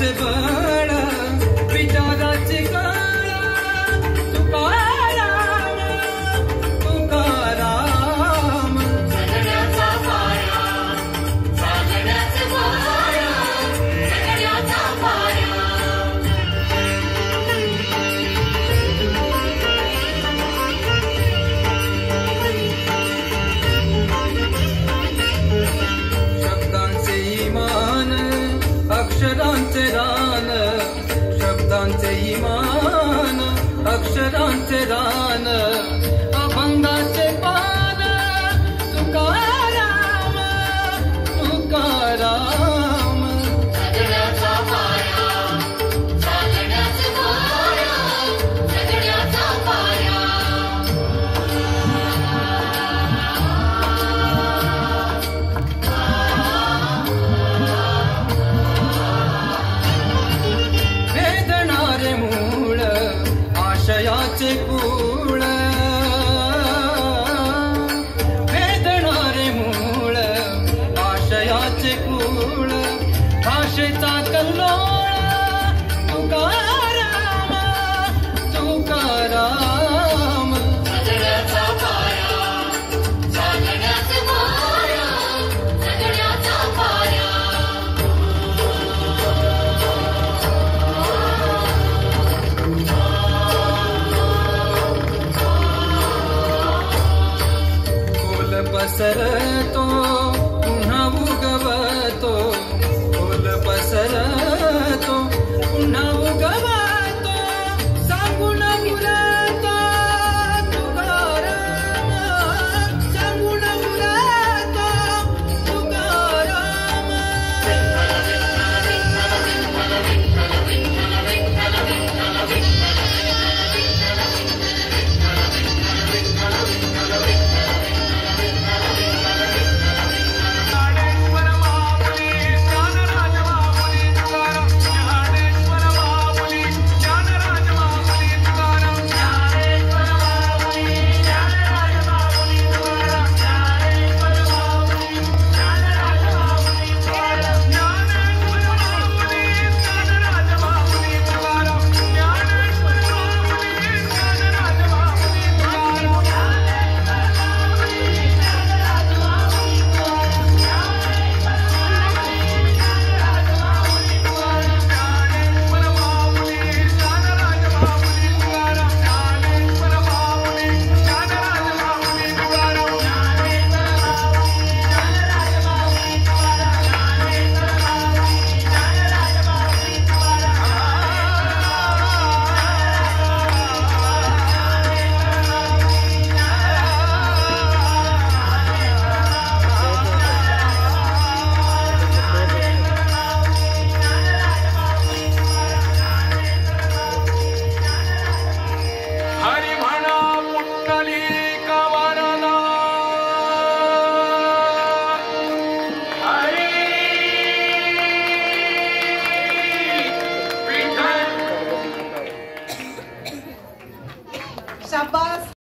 विचाराचे बळ विचाराचे कळ तुकाराम तुकाराम जगण्याचा पाया सागण्याचे पाया जगण्याचा पाया शब्दांचे इमान अक्षरांचे रान शब्दांचे इमान अक्षरांचे रान अभंगाचे पान तुकाराम तुकाराम जगण्याचा पाया सागण्याचे पाया जगण्याचा पाया वेदणारे मूळ आशयाचे कुळ वेदणारे मूळ आशयाचे कुळ भाषेचा कल्लोळ तुकाराम तुकाराम जगण्याचा पाया सागण्याचे पाया जगण्याचा पाया खोल पसरतो पुन्हा उगवतो खोल पसरतो पुन्हा उगवतो सांगून मुरतो तुकाराम सांगून मुरतो तुकाराम ज्ञानेश्वर महामुनी ज्ञानराज महामुनी तुकाराम ज्ञानेश्वर महामुनी ज्ञानराज महामुनी तुकाराम ज्ञानेश्वर महामुनी ज्ञानराज महामुनी तुकाराम ज्ञानेश्वर महामुनी ज्ञानराज महामुनी तुकाराम ज्ञानेश्वर महामुनी ज्ञानराज महामुनी तुकाराम ज्ञानेश्वर महामुनी ज्ञानराज महामुनी हरी म्हणा पुंडलिक वरदा हरी विठ्ठल शाबास